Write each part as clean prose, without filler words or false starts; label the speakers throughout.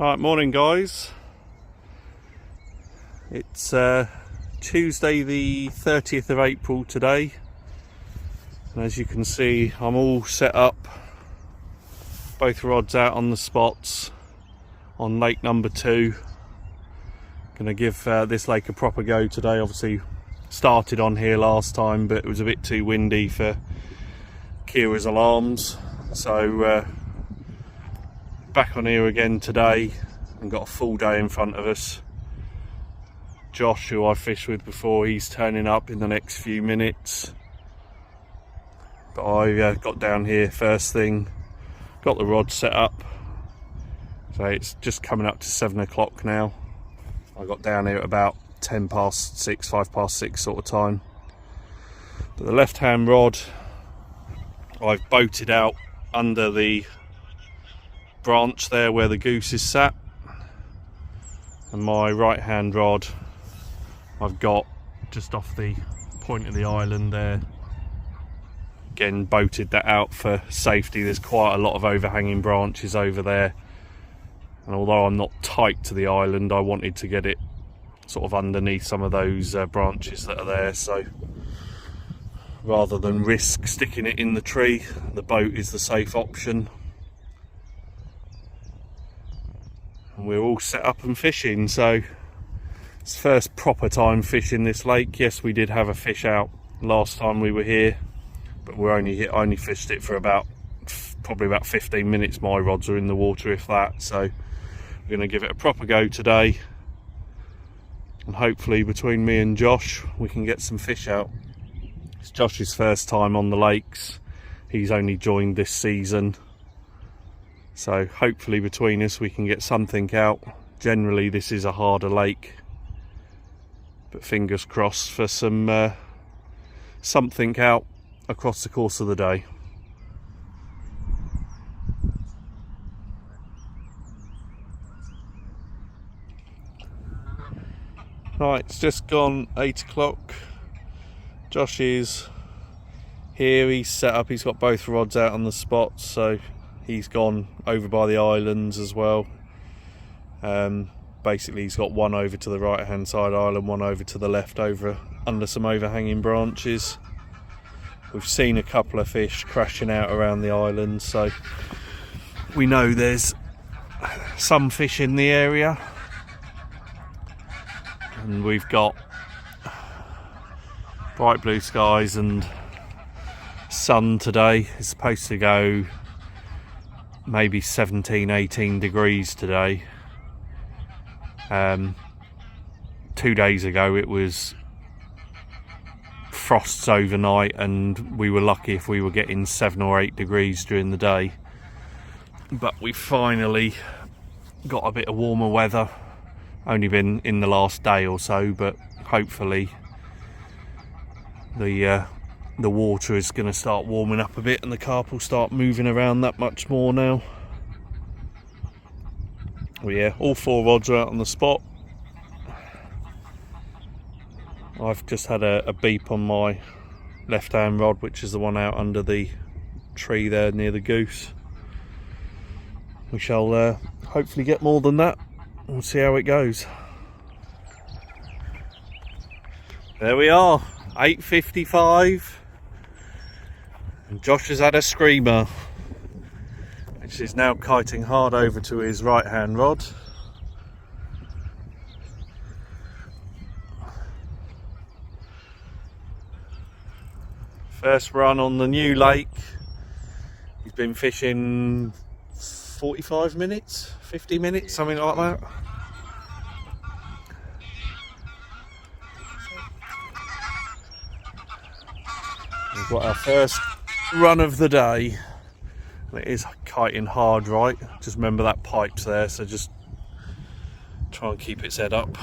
Speaker 1: Right, morning guys. It's Tuesday the 30th of April today, and as you can see I'm all set up, both rods out on the spots on lake number 2. Gonna give this lake a proper go today. Obviously started on here last time, but it was a bit too windy for Kira's alarms, so back on here again today and got a full day in front of us. Josh, who I fished with before, he's turning up in the next few minutes, but I got down here first thing, got the rod set up, so it's just coming up to 7 o'clock now. I got down here at about 10 past 6, 5 past 6 sort of time. But the left hand rod I've boated out under the branch there where the goose is sat, and my right hand rod I've got just off the point of the island there. Again, boated that out for safety. There's quite a lot of overhanging branches over there, and although I'm not tight to the island, I wanted to get it sort of underneath some of those branches that are there, so rather than risk sticking it in the tree, the boat is the safe option. And we're all set up and fishing, so it's the first proper time fishing this lake. Yes, we did have a fish out last time we were here, but we only fished it for probably about 15 minutes. My rods are in the water, if that, so we're going to give it a proper go today, and hopefully between me and Josh we can get some fish out. It's Josh's first time on the lakes, he's only joined this season, so hopefully between us we can get something out. Generally this is a harder lake, but fingers crossed for some something out across the course of the day. Right, it's just gone 8 o'clock. Josh is here, he's set up, he's got both rods out on the spots, so he's gone over by the islands as well. Basically he's got one over to the right hand side island, one over to the left, over under some overhanging branches. We've seen a couple of fish crashing out around the island, so we know there's some fish in the area. And we've got bright blue skies and sun today. It's supposed to go maybe 17-18 degrees today. 2 days ago it was frosts overnight, and we were lucky if we were getting 7 or 8 degrees during the day. But we finally got a bit of warmer weather. Only been in the last day or so, but hopefully the water is going to start warming up a bit and the carp will start moving around that much more now. Well, yeah, all 4 rods are out on the spot. I've just had a beep on my left hand rod, which is the one out under the tree there near the goose. We shall hopefully get more than that. We'll see how it goes. There we are, 8:55, and Josh has had a screamer, which is now kiting hard over to his right hand rod. First run on the new lake. He's been fishing 45 minutes, 50 minutes, something like that. We've got our first run of the day. It is kiting hard, right? Just remember that pipe's there, so just try and keep its head up.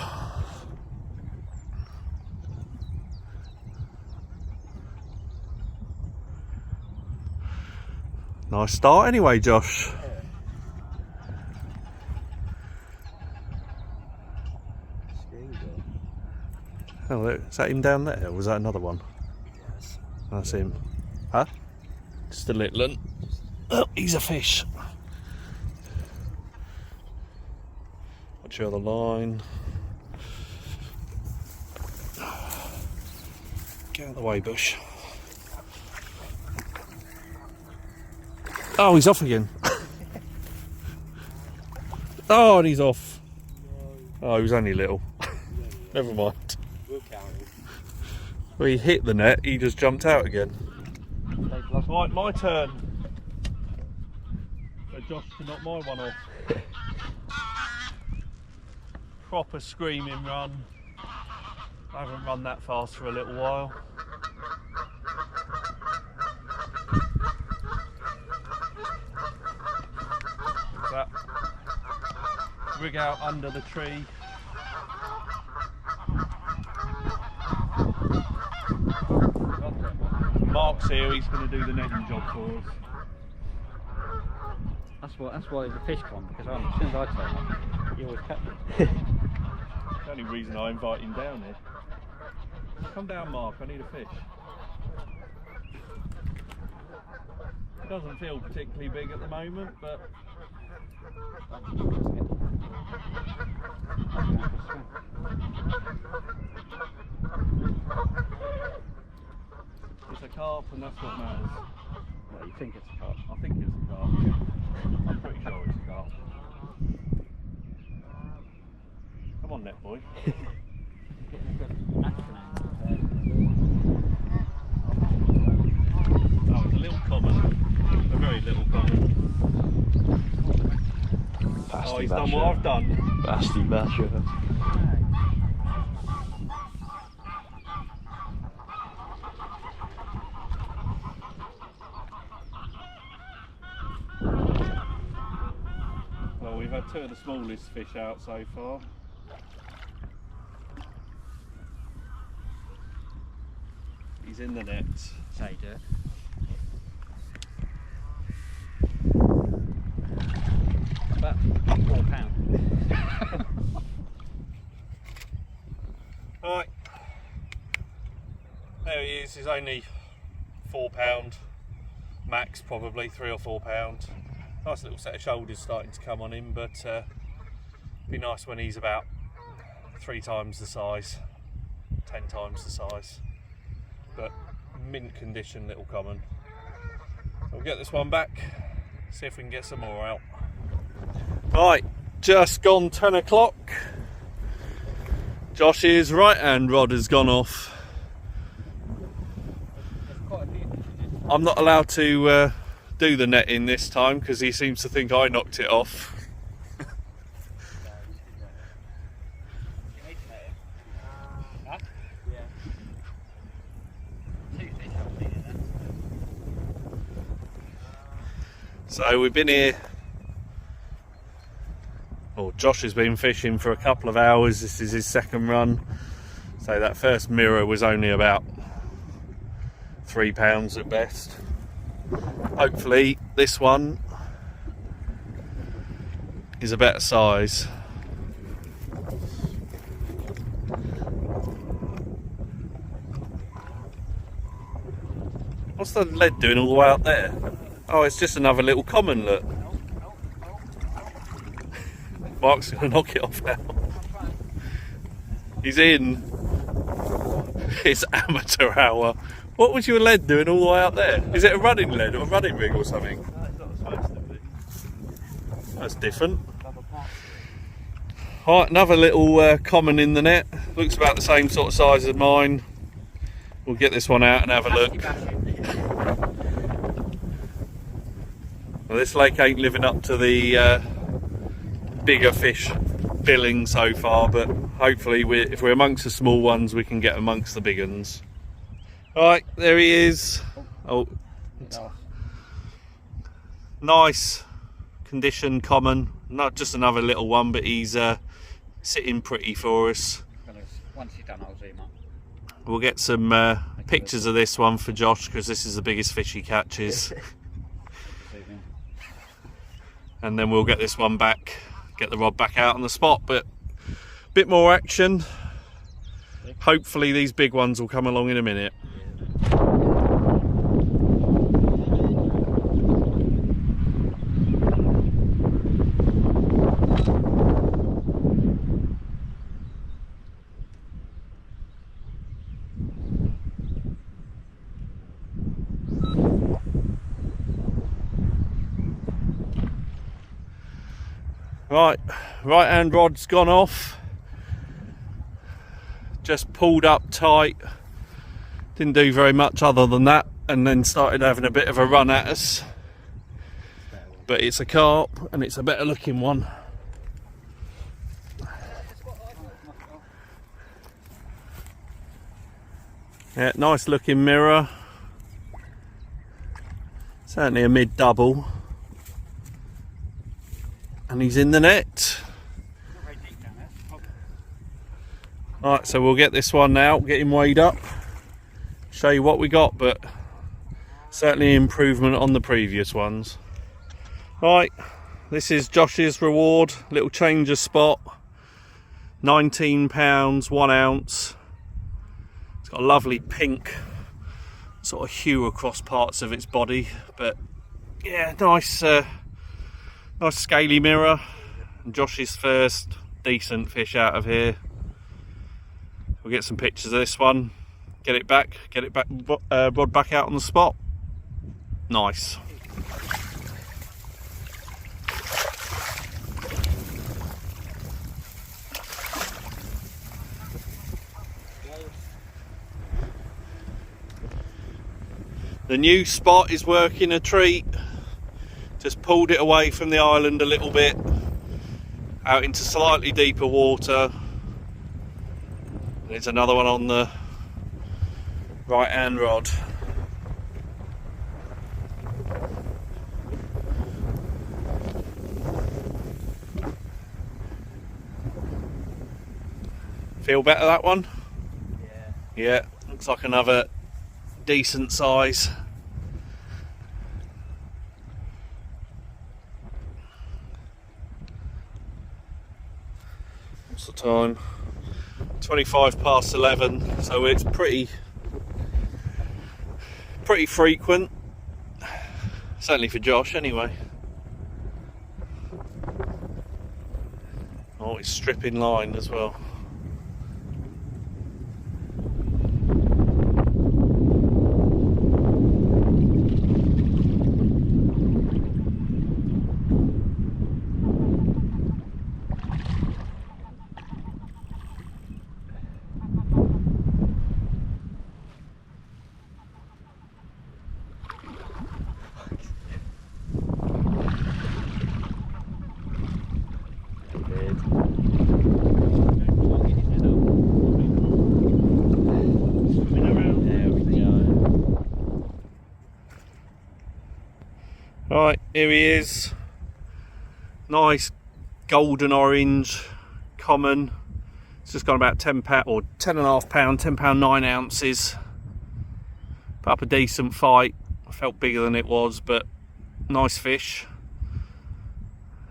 Speaker 1: Nice start anyway, Josh. Oh, is that him down there, or was that another one?
Speaker 2: Yes.
Speaker 1: That's him. Huh? Just a little one. Oh, he's a fish. Structure of the line. Get out of the way, Bush. Oh, he's off again. Oh, and he's off. Oh, he was only little. Never mind.
Speaker 2: We'll count him.
Speaker 1: Well, he hit the net, he just jumped out again. Right, my turn. So Josh to knock my one off. Proper screaming run. I haven't run that fast for a little while. That rig out under the tree. Mark's here, he's going to do the netting job for us.
Speaker 2: That's why the fish come, because as soon as I turn up, he always catch it.
Speaker 1: It's the only reason I invite him down here. Come down, Mark, I need a fish. It doesn't feel particularly big at the moment, but it's a carp and that's what matters.
Speaker 2: Well, you think it's a carp?
Speaker 1: I think it's a carp. I'm pretty sure it's a carp. Come on, net boy. Oh, it's a little common. A very little common.
Speaker 3: Pasty
Speaker 1: Oh, he's done what I've done.
Speaker 3: Pasty basher.
Speaker 1: Well, we've had two of the smallest fish out so far. He's in the net.
Speaker 2: Say, Dirk. About £4.
Speaker 1: Right, there he is. He's only £4 max, probably £3 or £4. Nice little set of shoulders starting to come on him, but be nice when he's about 3 times the size, 10 times the size. But mint condition little common. We'll get this one back, see if we can get some more out. Right, just gone 10 o'clock. Josh's right hand rod has gone off. I'm not allowed to do the netting this time because he seems to think I knocked it off. So we've been here, well, Josh has been fishing for a couple of hours. This is his second run. So that first mirror was only about £3 at best. Hopefully this one is a better size. What's the lead doing all the way up there? Oh, it's just another little common, look. Mark's going to knock it off now. He's in. It's amateur hour. What was your lead doing all the way up there? Is it a running lead or a running rig or something?
Speaker 2: No, it's not supposed to be.
Speaker 1: That's different. Right, another little common in the net. Looks about the same sort of size as mine. We'll get this one out and have a look. Well, this lake ain't living up to the bigger fish billing so far, but hopefully if we're amongst the small ones we can get amongst the big ones. Right, there he is. Oh, nice condition common, not just another little one, but he's sitting pretty for us.
Speaker 2: Once you're done, I'll zoom up.
Speaker 1: We'll get some pictures of this one for Josh because this is the biggest fish he catches. And then we'll get this one back, get the rod back out on the spot, but a bit more action. Hopefully these big ones will come along in a minute. Right hand rod's gone off. Just pulled up tight. Didn't do very much other than that, and then started having a bit of a run at us. But it's a carp, and it's a better looking one. Yeah, nice looking mirror. Certainly a mid double. And he's in the net. Alright, so we'll get this one out, get him weighed up, show you what we got, but certainly improvement on the previous ones. Right, this is Josh's reward, little change of spot, £19, 1 ounce. It's got a lovely pink sort of hue across parts of its body, but yeah, nice scaly mirror. And Josh's first decent fish out of here. We'll get some pictures of this one, get it back, rod back out on the spot. Nice. The new spot is working a treat. Just pulled it away from the island a little bit, out into slightly deeper water. There's another one on the right hand rod. Feel better, that one? Yeah, looks like another decent size. What's the time? 25 past 11, so it's pretty frequent, certainly for Josh anyway. Oh, it's stripping line as well. Right, here he is. Nice golden orange, common. It's just got about £10 or £10.5, £10, 9 ounces. Put up a decent fight. I felt bigger than it was, but nice fish.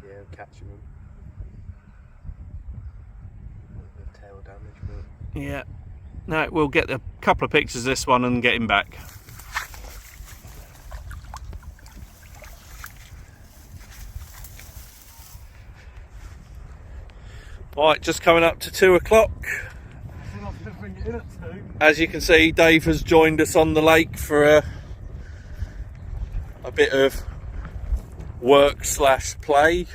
Speaker 3: Yeah, I'm catching them. The tail damage, but
Speaker 1: Yeah. No, we'll get a couple of pictures of this one and get him back. Right, just coming up to 2 o'clock. As you can see, Dave has joined us on the lake for a bit of work / play.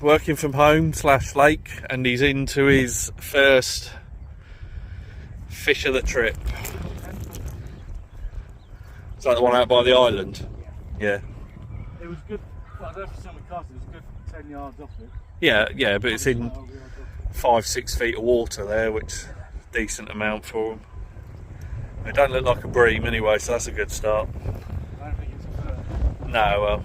Speaker 1: Working from home / lake, and he's into his first fish of the trip. Is that the one out by the island? Yeah.
Speaker 4: It was good. Well, I don't know if someone cast it. It was good 10 yards off it.
Speaker 1: Yeah, but it's in 5-6 feet of water there, which is a decent amount for them. They don't look like a bream anyway, so that's a good start.
Speaker 4: I don't think it's a bird.
Speaker 1: No, well,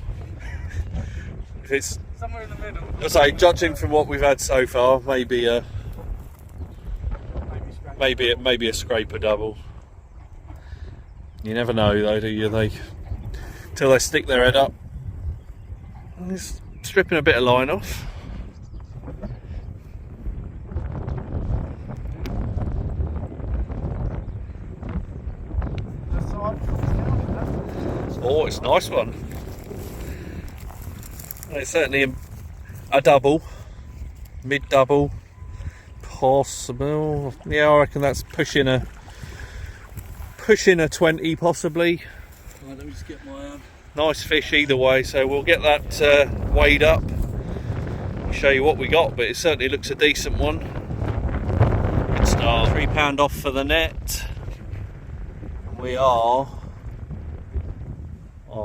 Speaker 1: if it's
Speaker 4: Somewhere in the middle.
Speaker 1: I say, judging from what we've had so far, maybe a scraper double. You never know though, do you? Till they stick their head up. And it's stripping a bit of line off. Oh, it's a nice one. It's certainly a double, mid-double, possible. Yeah, I reckon that's pushing a 20 possibly.
Speaker 4: Right, let me just get my
Speaker 1: nice fish either way, so we'll get that weighed up, show you what we got, but it certainly looks a decent one. Good start. £3 off for the net. We are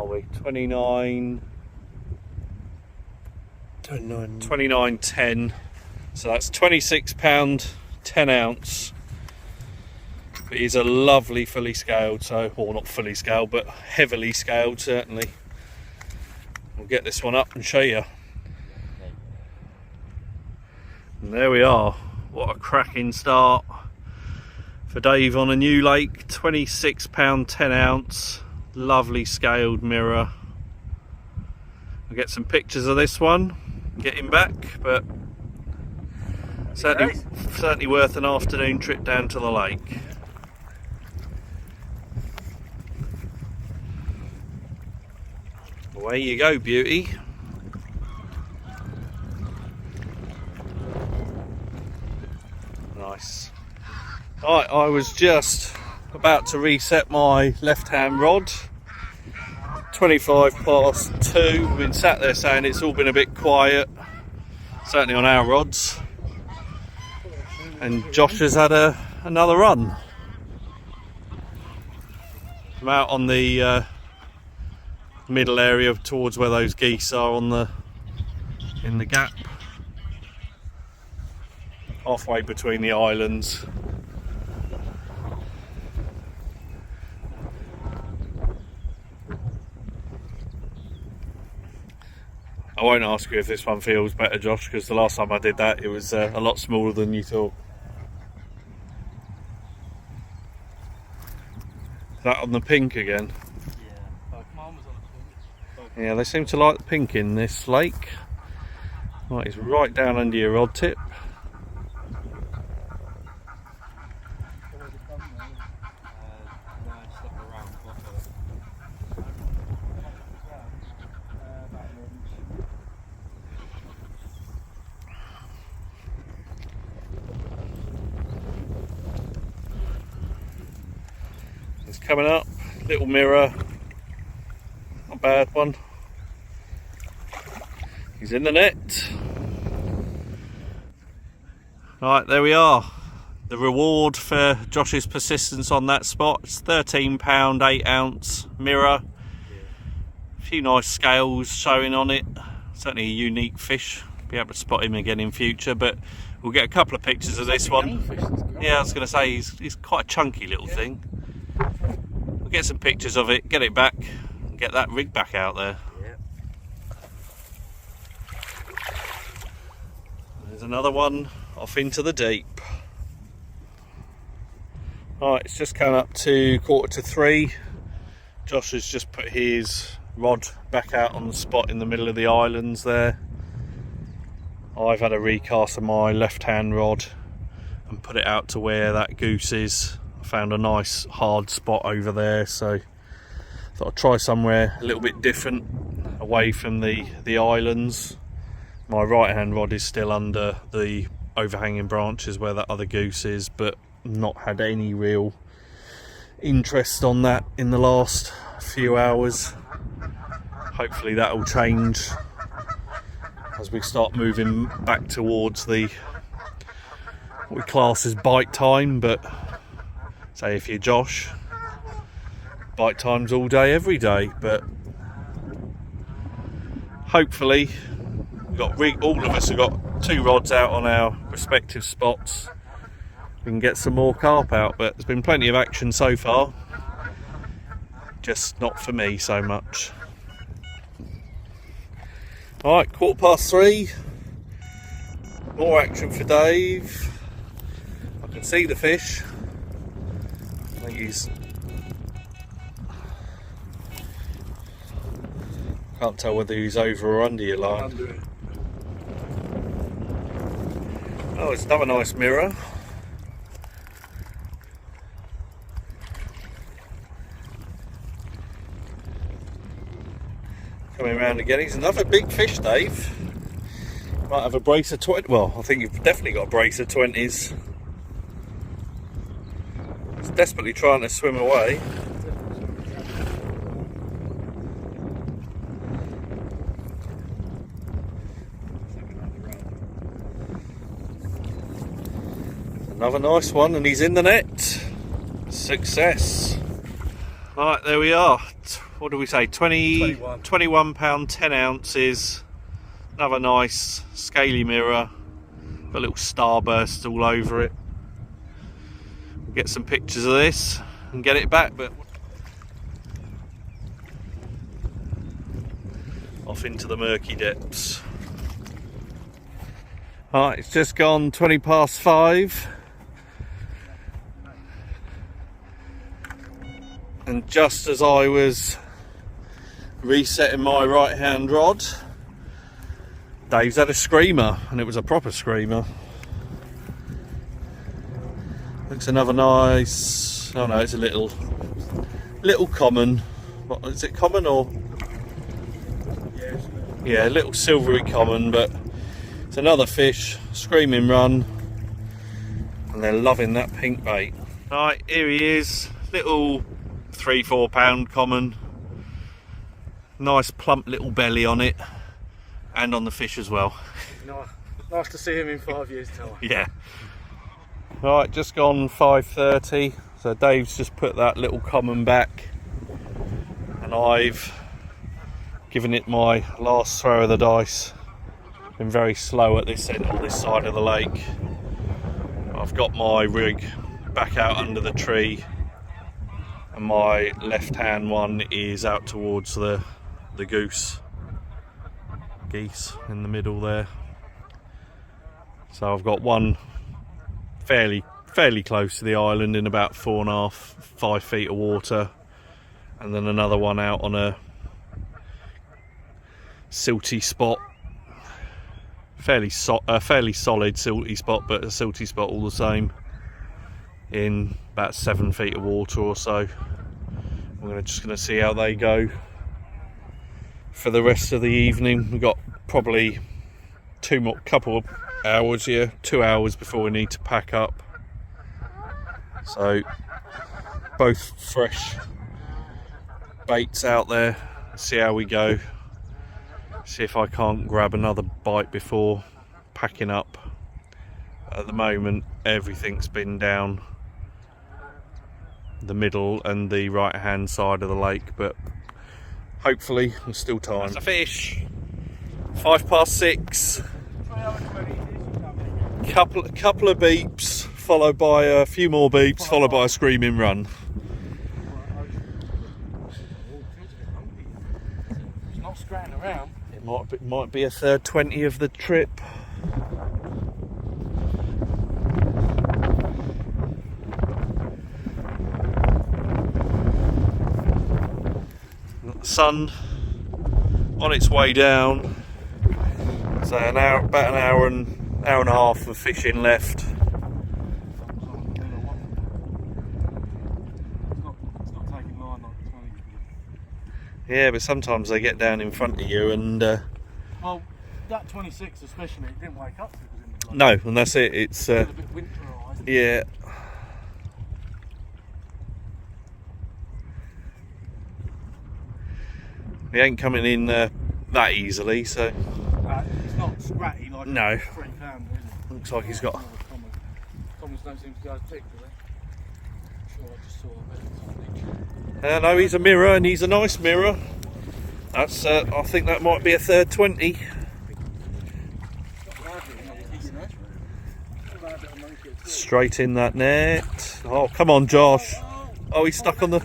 Speaker 1: we 29.10, so that's £26 10 ounce. It is a lovely fully scaled, so, or not fully scaled, but heavily scaled certainly. We'll get this one up and show you. And there we are. What a cracking start for Dave on a new lake. £26 10 ounce, lovely scaled mirror. We'll get some pictures of this one, get him back, but certainly worth an afternoon trip down to the lake. Away you go, beauty. Nice. Right, I was just about to reset my left-hand rod. 2:25 We've been sat there saying it's all been a bit quiet, certainly on our rods. And Josh has had another run. I'm out on the middle area towards where those geese are in the gap, halfway between the islands. I won't ask you if this one feels better, Josh, because the last time I did that it was a lot smaller than you thought. Is that on the pink again? Yeah, they seem to like the pink in this lake. Right, it's right down under your rod tip. It's coming up, little mirror. Not a bad one. He's in the net. Right, there we are. The reward for Josh's persistence on that spot. It's £13 8 ounce mirror. A few nice scales showing on it. Certainly a unique fish. Be able to spot him again in future, but we'll get a couple of pictures of this one. Yeah, I was going to say he's quite a chunky little thing. We'll get some pictures of it, get it back, and get that rig back out there. There's another one off into the deep. Right, it's just come up to 2:45. Josh has just put his rod back out on the spot in the middle of the islands there. I've had a recast of my left-hand rod and put it out to where that goose is. I found a nice hard spot over there, so thought I'd try somewhere a little bit different, away from the islands. My right-hand rod is still under the overhanging branches where that other goose is, but not had any real interest on that in the last few hours. Hopefully that'll change as we start moving back towards what we class as bite time, but say if you're Josh, bite time's all day every day. But hopefully all of us have got 2 rods out on our respective spots. We can get some more carp out, but there's been plenty of action so far, just not for me so much. Alright, 3:15, more action for Dave. I can see the fish. I think he's... Can't tell whether he's over or under your line. Oh, it's another nice mirror. Coming around again. He's another big fish, Dave. Might have a brace of 20. Well, I think you've definitely got a brace of 20s. He's desperately trying to swim away. Another nice one, and he's in the net. Success. Right, there we are. What do we say? 21 pound 10 ounces. Another nice scaly mirror. Got little starbursts all over it. We'll get some pictures of this and get it back, but off into the murky depths. Right, it's just gone 20 past 5. And just as I was resetting my right hand rod, Dave's had a screamer, and it was a proper screamer. Looks another nice, oh no, it's a little common. What, is it common or? Yeah, a little silvery common, but it's another fish, screaming run, and they're loving that pink bait. Right, here he is, little 3-4 pound common. Nice plump little belly on it, and on the fish as well.
Speaker 4: Nice to see him in 5 years' time.
Speaker 1: Yeah. Right, just gone 5:30, so Dave's just put that little common back, and I've given it my last throw of the dice. Been very slow at this end, on this side of the lake. I've got my rig back out under the tree, and my left hand one is out towards the geese in the middle there. So I've got one fairly close to the island in about 4.5-5 feet of water, and then another one out on a silty spot, fairly solid silty spot, but a silty spot all the same, in about 7 feet of water or so. We're just going to see how they go for the rest of the evening. We've got probably couple of hours here, 2 hours before we need to pack up. So both fresh baits out there. See how we go. See if I can't grab another bite before packing up. At the moment, everything's been down the middle and the right hand side of the lake, but hopefully there's still time. There's a fish. 6:05. Couple of beeps, followed by a few more beeps, followed by a screaming run.
Speaker 4: It's not scratching around.
Speaker 1: It might be a third 20 of the trip. The sun on its way down. So about an hour and a half of fishing left.
Speaker 4: It's not taking line like 20.
Speaker 1: Yeah, but sometimes they get down in front of you and
Speaker 4: Well, that 26 especially, it didn't wake up because it was in the blood.
Speaker 1: no, and that's it. It's
Speaker 4: A bit winterised.
Speaker 1: yeah. He ain't coming in that easily, so
Speaker 4: It's not scratty like
Speaker 1: no.
Speaker 4: a 3 pounder, is it?
Speaker 1: Looks like he's got.
Speaker 4: Commons don't seem to go as big, do they? Sure, I just saw a bit of
Speaker 1: No, he's a mirror, and he's a nice mirror. That's I think that might be a third 20. Straight in that net. Oh, come on, Josh. Oh, he's stuck on the.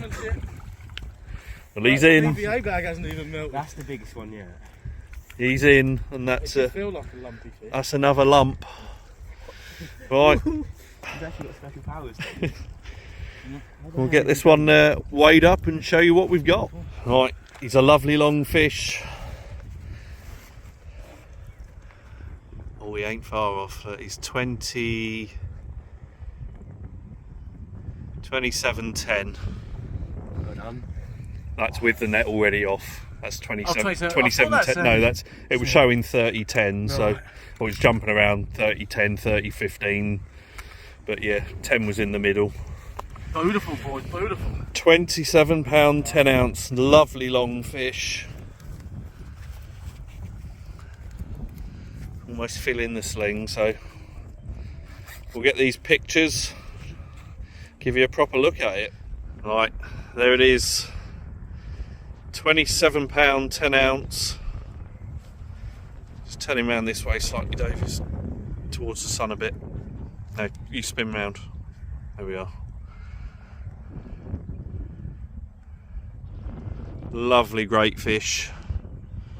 Speaker 1: Well, he's in.
Speaker 4: The EVA bag hasn't even melted.
Speaker 3: That's the biggest one yet.
Speaker 1: He's in, and that's
Speaker 4: It feel like a lumpy fish.
Speaker 1: that's another lump. Right,
Speaker 3: He's actually got special powers.
Speaker 1: we'll get this one weighed up and show you what we've got. Right, he's a lovely long fish. Oh, he ain't far off. He's 27.10.
Speaker 3: Well done.
Speaker 1: That's with the net already off. That's 27.
Speaker 4: 27.
Speaker 1: 27.10. No, it was showing 30.10. So,
Speaker 4: Right.
Speaker 1: well, it's jumping around 30.10, 30.15. But yeah, 10 was in the middle.
Speaker 4: Beautiful, boys, beautiful.
Speaker 1: £27 10 ounce, lovely long fish. Almost filling the sling, so we'll get these pictures, give you a proper look at it. Right, there it is. £27, 10 ounce. Just turn him round this way slightly, Dave, towards the sun a bit. No, you spin round. There we are. Lovely, great fish.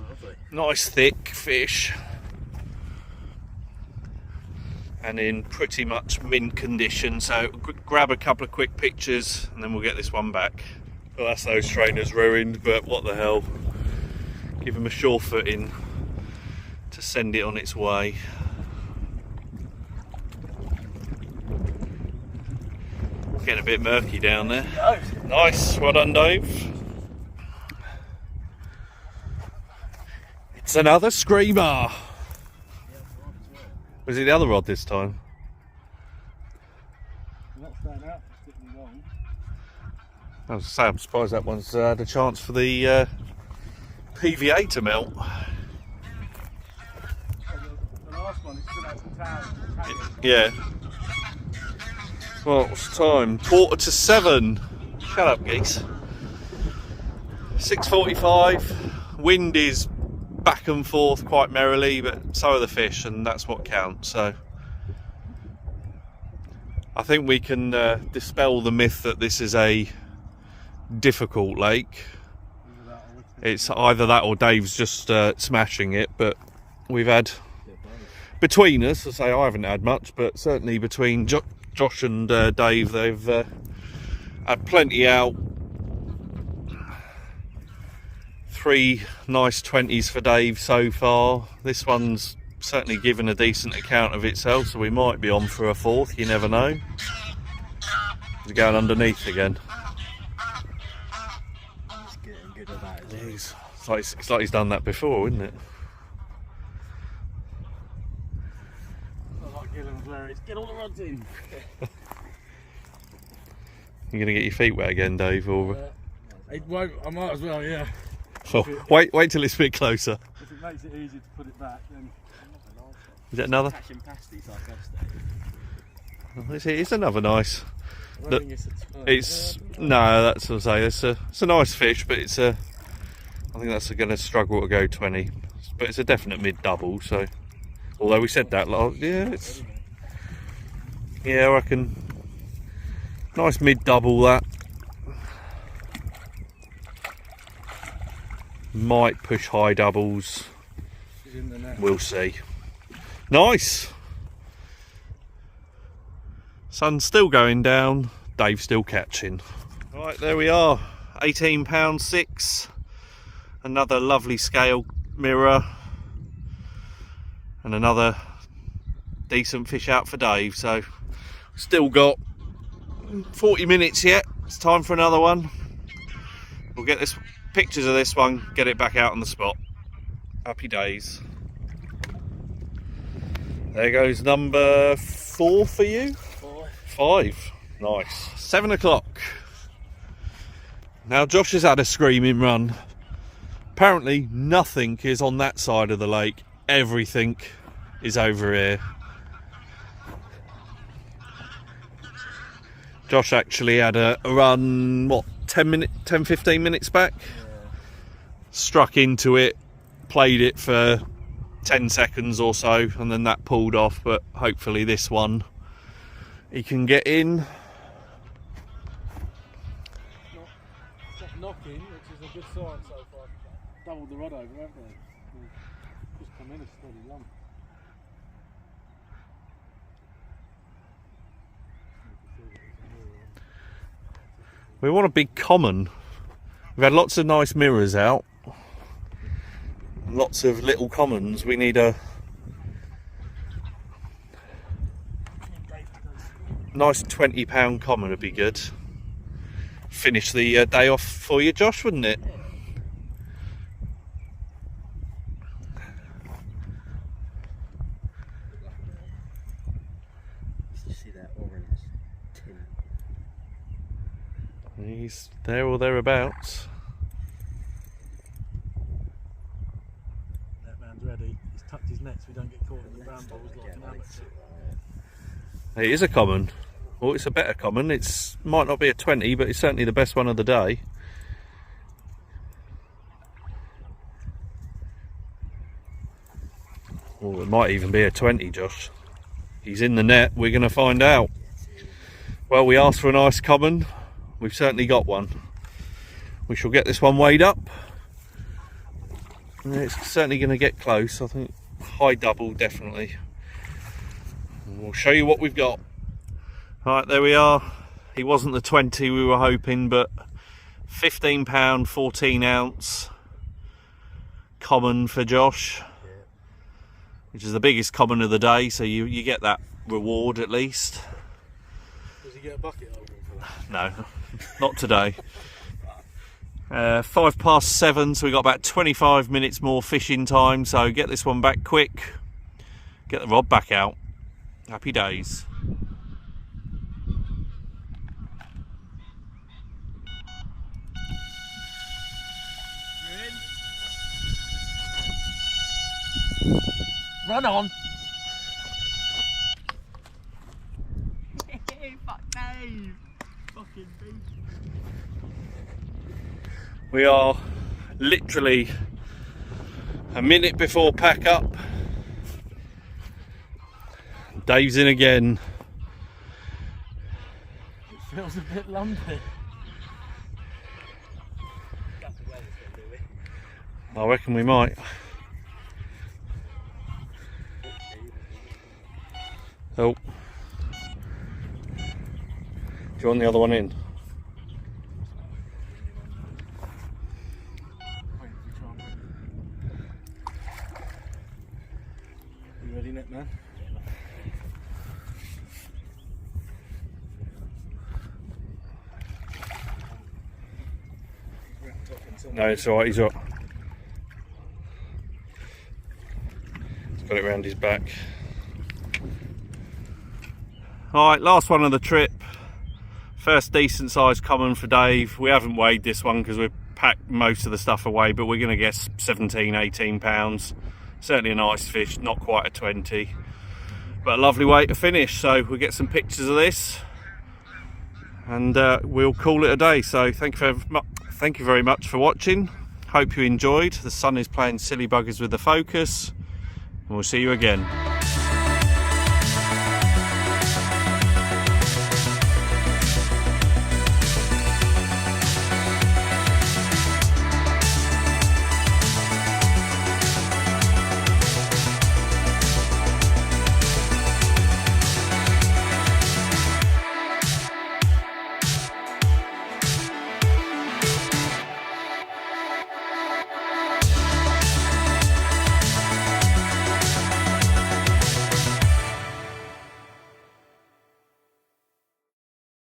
Speaker 3: Lovely.
Speaker 1: Nice thick fish. And in pretty much mint condition. So grab a couple of quick pictures and then we'll get this one back. Well, that's those trainers ruined, but what the hell. Give them a sure footing to send it on its way. Getting a bit murky down there. Nice, well done, Dave. It's another screamer. Was it the other rod this time?
Speaker 4: Not staying out for sticking long.
Speaker 1: I was saying, I'm surprised that one's had a chance for the PVA to melt.
Speaker 4: The last one, it's still out the town.
Speaker 1: Yeah. Well, what's the time? 6:45. Shut up, geese. 6:45. Wind is back and forth quite merrily, but so are the fish, and that's what counts. So I think we can dispel the myth that this is a difficult lake. It's either that or Dave's just smashing it, but we've had, between us, I say I haven't had much, but certainly between Josh and Dave, they've had plenty out. 3 nice 20s for Dave so far. This one's certainly given a decent account of itself, so we might be on for a 4th, you never know. He's going underneath again.
Speaker 3: It's getting good at that, isn't it?
Speaker 1: It's like he's done that before, isn't it?
Speaker 4: I like Gillen's where it's get all the rods in.
Speaker 1: You're going to get your feet wet again, Dave, or...
Speaker 4: It won't, I might as well, yeah.
Speaker 1: Oh, wait till it's a bit closer.
Speaker 4: If it makes it easy to put it back, then.
Speaker 1: Is that another?
Speaker 3: Catching pasties like us, Dave.
Speaker 1: It's another nice.
Speaker 4: I
Speaker 1: Look,
Speaker 4: think
Speaker 1: it's no, that's what I say. It's a nice fish, but it's a. I think that's going to struggle to go 20, but it's a definite mid double. So, although we said that, it's. Yeah, I reckon. Nice mid double that. Might push high doubles.
Speaker 4: She's in the net.
Speaker 1: We'll see. Nice. Sun's still going down. Dave's still catching. Right, there we are. £18.6. Another lovely scale mirror. And another decent fish out for Dave. So, still got 40 minutes yet. It's time for another one. We'll get this pictures of this one, get it back out on the spot. Happy days. There goes number 4 for you. 5. Nice. 7 o'clock. Now Josh has had a screaming run. Apparently nothing is on that side of the lake. Everything is over here. Josh actually had a run, what, 10-15 minutes back? Yeah. Struck into it, played it for 10 seconds or so, and then that pulled off, but hopefully this one he can get in.
Speaker 4: It's not knocking, which is a good sign so far. Doubled the rod over, haven't they? Just come in a steady lump.
Speaker 1: We want a big common. We've had lots of nice mirrors out. Lots of little commons. We need a nice £20 common would be good. Finish the day off for you, Josh, wouldn't it?
Speaker 3: Did you see that orange tin?
Speaker 1: He's there or thereabouts.
Speaker 4: That man's ready. He's tucked his net so we don't get caught in the brambles like an amateur.
Speaker 1: It is a common. Well, it's a better common. It's might not be a 20, but it's certainly the best one of the day. Well, it might even be a 20, Josh. He's in the net. We're going to find out. Well, we asked for a nice common. We've certainly got one. We shall get this one weighed up. It's certainly going to get close. I think high double, definitely. And we'll show you what we've got. Right, there we are. He wasn't the 20 we were hoping, but £15, 14 ounce common for Josh, which is the biggest common of the day, so you get that reward at least.
Speaker 4: Does he get a bucket over him for that?
Speaker 1: No, not today. 7:05, so we got about 25 minutes more fishing time, so get this one back quick, get the rod back out. Happy days.
Speaker 3: Run on!
Speaker 2: Fuck Dave! Fucking beast.
Speaker 1: We are literally a minute before pack up. Dave's in again.
Speaker 3: It feels a bit lumpy.
Speaker 1: I reckon we might. Oh. Do you want the other one in?
Speaker 4: You ready, net man?
Speaker 1: No, it's alright, he's up. He's got it round his back. Alright, last one of the trip. First decent sized common for Dave. We haven't weighed this one because we've packed most of the stuff away, but we're going to guess 17, 18 pounds. Certainly a nice fish, not quite a 20. But a lovely way to finish, so we'll get some pictures of this and we'll call it a day. So thank you very much for watching. Hope you enjoyed. The sun is playing silly buggers with the focus, and we'll see you again.